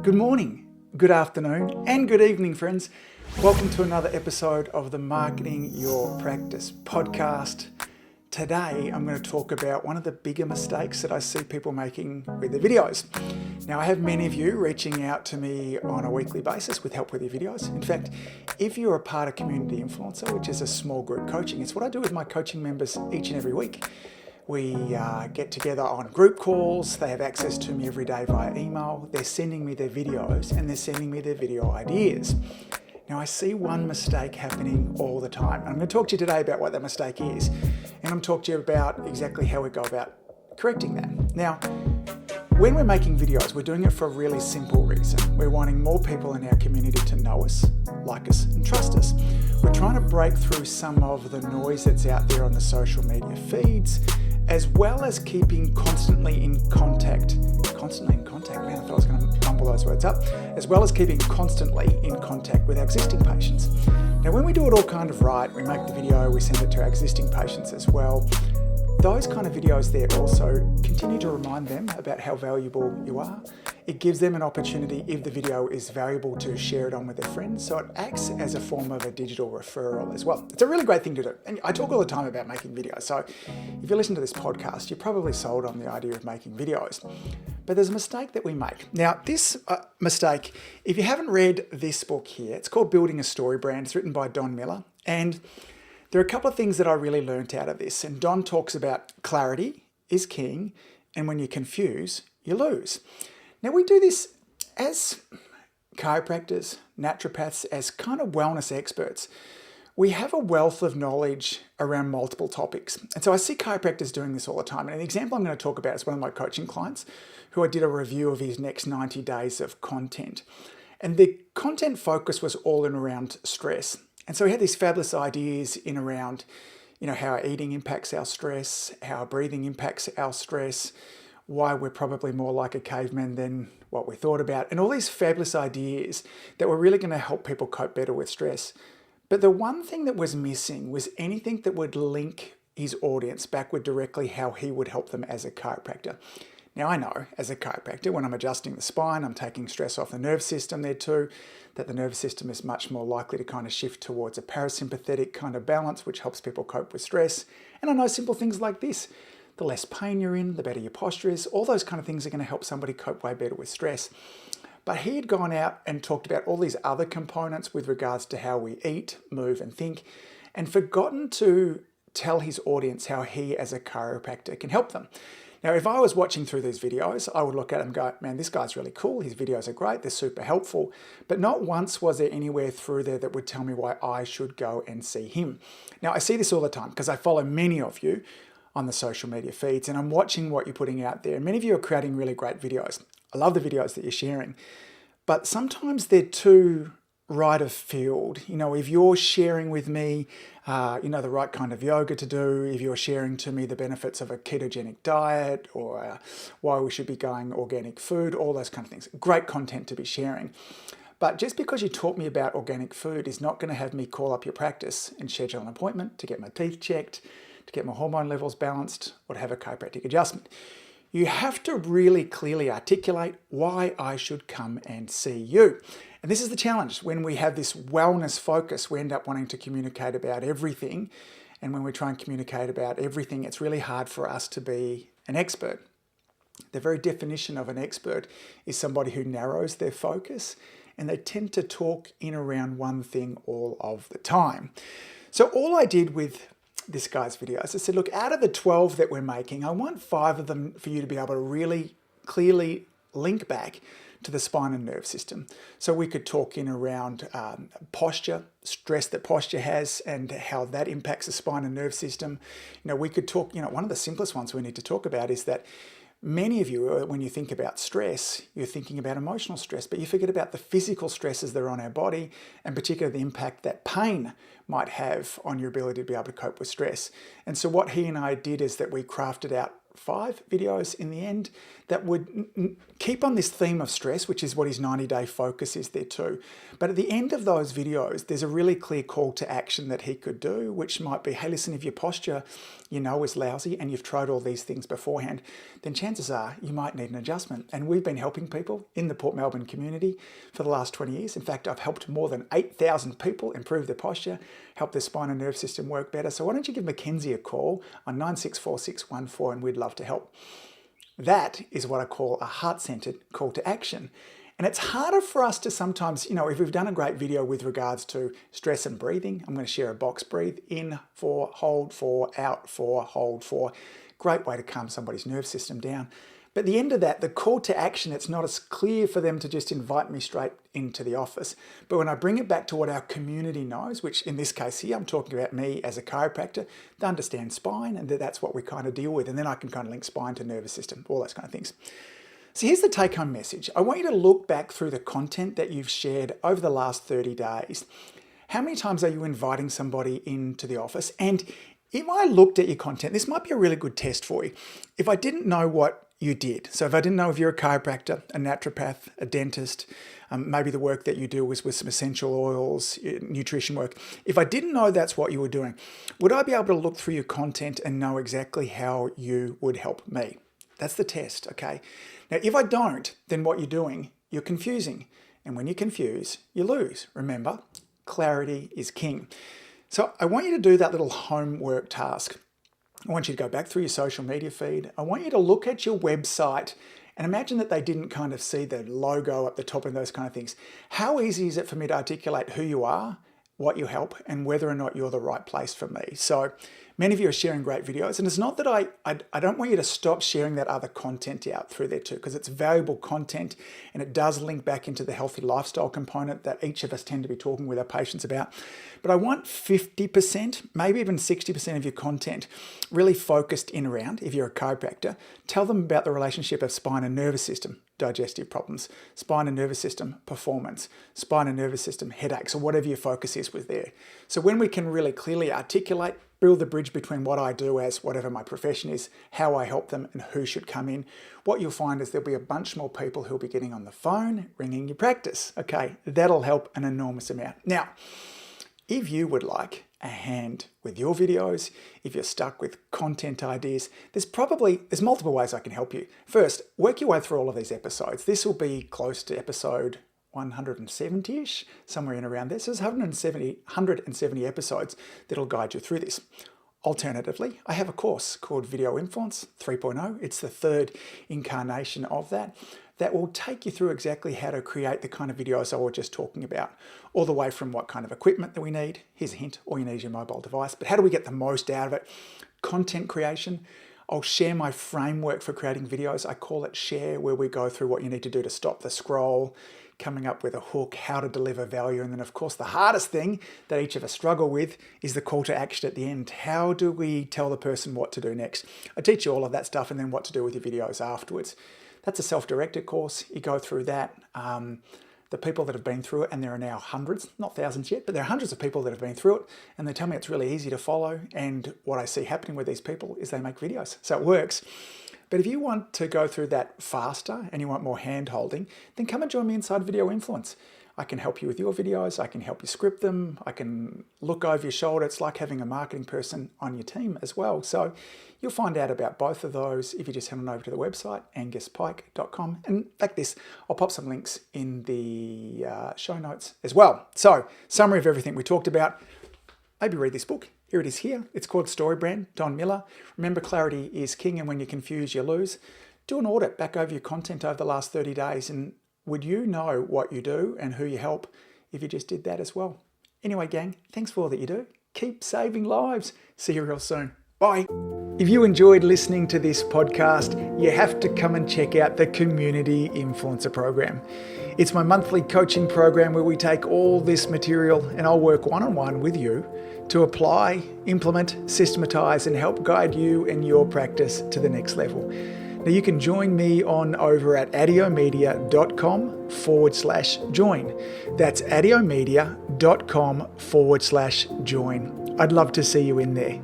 Good morning, good afternoon, and good evening, friends. Welcome to another episode of the Marketing Your Practice podcast. Today, I'm going to talk about one of the bigger mistakes that I see people making with their videos. Now, I have many of you reaching out to me on a weekly basis with help with your videos. In fact, if you're a part of Community Influencer, which is a small group coaching, it's what I do with my coaching members each and every week. We get together on group calls. They have access to me every day via email. They're sending me their videos and they're sending me their video ideas. Now, I see one mistake happening all the time. And I'm going to talk to you today about what that mistake is. And I'm going to talk to you about exactly how we go about correcting that. Now, when we're making videos, we're doing it for a really simple reason. We're wanting more people in our community to know us, like us, and trust us. We're trying to break through some of the noise that's out there on the social media feeds, as well as keeping constantly in contact, man, I thought I was going to mumble those words up, as well as keeping constantly in contact with our existing patients. Now, when we do it all kind of right, we make the video, we send it to our existing patients as well. Those kind of videos there also continue to remind them about how valuable you are. It gives them an opportunity, if the video is valuable, to share it on with their friends. So it acts as a form of a digital referral as well. It's a really great thing to do. And I talk all the time about making videos. So if you listen to this podcast, you're probably sold on the idea of making videos. But there's a mistake that we make. Now, this mistake, if you haven't read this book here, it's called Building a Story Brand. It's written by Don Miller. And there are a couple of things that I really learned out of this. And Don talks about clarity is king, and when you confuse, you lose. Now, we do this as chiropractors, naturopaths, as kind of wellness experts. We have a wealth of knowledge around multiple topics. And so I see chiropractors doing this all the time. And an example I'm going to talk about is one of my coaching clients who I did a review of his next 90 days of content. And the content focus was all in around stress. And so we had these fabulous ideas in around, how our eating impacts our stress, how our breathing impacts our stress, why we're probably more like a caveman than what we thought about, and all these fabulous ideas that were really going to help people cope better with stress. But the one thing that was missing was anything that would link his audience backward directly how he would help them as a chiropractor. Now, I know as a chiropractor, when I'm adjusting the spine, I'm taking stress off the nervous system there too, that the nervous system is much more likely to kind of shift towards a parasympathetic kind of balance, which helps people cope with stress. And I know simple things like this. The less pain you're in, the better your posture is. All those kind of things are going to help somebody cope way better with stress. But he had gone out and talked about all these other components with regards to how we eat, move, and think, and forgotten to tell his audience how he as a chiropractor can help them. Now, if I was watching through these videos, I would look at him and go, man, this guy's really cool. His videos are great. They're super helpful. But not once was there anywhere through there that would tell me why I should go and see him. Now, I see this all the time because I follow many of you on the social media feeds and I'm watching what you're putting out there. And many of you are creating really great videos. I love the videos that you're sharing. But sometimes they're too right of field. If you're sharing with me, the right kind of yoga to do, if you're sharing to me the benefits of a ketogenic diet or why we should be going organic food, all those kind of things. Great content to be sharing. But just because you taught me about organic food is not going to have me call up your practice and schedule an appointment to get my teeth checked, to get my hormone levels balanced, or to have a chiropractic adjustment. You have to really clearly articulate why I should come and see you. And this is the challenge. When we have this wellness focus, we end up wanting to communicate about everything. And when we try and communicate about everything, it's really hard for us to be an expert. The very definition of an expert is somebody who narrows their focus, and they tend to talk in around one thing all of the time. So all I did with this guy's videos, I said, look, out of the 12 that we're making, I want 5 of them for you to be able to really clearly link back to the spine and nerve system. So we could talk in around posture, stress that posture has and how that impacts the spine and nerve system. We could talk, one of the simplest ones we need to talk about is that many of you, when you think about stress, you're thinking about emotional stress, but you forget about the physical stresses that are on our body, and particularly the impact that pain might have on your ability to be able to cope with stress. And so what he and I did is that we crafted out 5 videos in the end that would keep on this theme of stress, which is what his 90-day focus is there too. But at the end of those videos, there's a really clear call to action that he could do, which might be, hey, listen, if your posture is lousy and you've tried all these things beforehand, then chances are you might need an adjustment. And we've been helping people in the Port Melbourne community for the last 20 years. In fact, I've helped more than 8,000 people improve their posture, help their spine and nerve system work better. So why don't you give Mackenzie a call on 964614 and we'd love to help. That is what I call a heart-centered call to action. And it's harder for us to sometimes, if we've done a great video with regards to stress and breathing, I'm going to share a box breathe, in 4, hold 4, out 4, hold 4. Great way to calm somebody's nerve system down. But at the end of that, the call to action, it's not as clear for them to just invite me straight into the office. But when I bring it back to what our community knows, which in this case here, I'm talking about me as a chiropractor, they understand spine and that's what we kind of deal with. And then I can kind of link spine to nervous system, all those kind of things. So here's the take-home message. I want you to look back through the content that you've shared over the last 30 days. How many times are you inviting somebody into the office? And if I looked at your content, this might be a really good test for you. If I didn't know what you did, so if I didn't know if you're a chiropractor, a naturopath, a dentist, maybe the work that you do was with some essential oils, nutrition work. If I didn't know that's what you were doing, would I be able to look through your content and know exactly how you would help me? That's the test, okay? Now, if I don't, then what you're doing, you're confusing. And when you confuse, you lose. Remember, clarity is king. So I want you to do that little homework task. I want you to go back through your social media feed. I want you to look at your website and imagine that they didn't kind of see the logo at the top and those kind of things. How easy is it for me to articulate who you are, what you help, and whether or not you're the right place for me? So many of you are sharing great videos, and it's not that I don't want you to stop sharing that other content out through there too, because it's valuable content and it does link back into the healthy lifestyle component that each of us tend to be talking with our patients about. But I want 50%, maybe even 60% of your content really focused in around, if you're a chiropractor, tell them about the relationship of spine and nervous system, digestive problems, spine and nervous system performance, spine and nervous system headaches, or whatever your focus is with there. So when we can really clearly articulate, build the bridge between what I do as whatever my profession is, how I help them, and who should come in, what you'll find is there'll be a bunch more people who'll be getting on the phone, ringing your practice. Okay, that'll help an enormous amount. Now, if you would like a hand with your videos, if you're stuck with content ideas, there's multiple ways I can help you. First, work your way through all of these episodes. This will be close to episode 170-ish, somewhere in around there. So there's 170 episodes that'll guide you through this. Alternatively, I have a course called Video Influence 3.0. It's the third incarnation of that will take you through exactly how to create the kind of videos I was just talking about, all the way from what kind of equipment that we need. Here's a hint, all you need is your mobile device, but how do we get the most out of it? Content creation. I'll share my framework for creating videos. I call it Share, where we go through what you need to do to stop the scroll, coming up with a hook, how to deliver value. And then of course, the hardest thing that each of us struggle with is the call to action at the end. How do we tell the person what to do next? I teach you all of that stuff and then what to do with your videos afterwards. That's a self-directed course. You go through that. The people that have been through it, and there are now hundreds, not thousands yet, but there are hundreds of people that have been through it, and they tell me it's really easy to follow. And what I see happening with these people is they make videos. So it works. But if you want to go through that faster and you want more hand-holding, then come and join me inside Video Influence. I can help you with your videos. I can help you script them. I can look over your shoulder. It's like having a marketing person on your team as well. So you'll find out about both of those if you just head on over to the website, anguspyke.com. And like this, I'll pop some links in the show notes as well. So summary of everything we talked about. Maybe read this book. Here it is here. It's called Story Brand, Don Miller. Remember, clarity is king, and when you confuse, you lose. Do an audit back over your content over the last 30 days, and would you know what you do and who you help if you just did that as well? Anyway, gang, thanks for all that you do. Keep saving lives. See you real soon. Bye. If you enjoyed listening to this podcast, you have to come and check out the Community Influencer Program. It's my monthly coaching program where we take all this material and I'll work one-on-one with you to apply, implement, systematize, and help guide you and your practice to the next level. Now you can join me on over at adiomedia.com/join. That's adiomedia.com/join. I'd love to see you in there.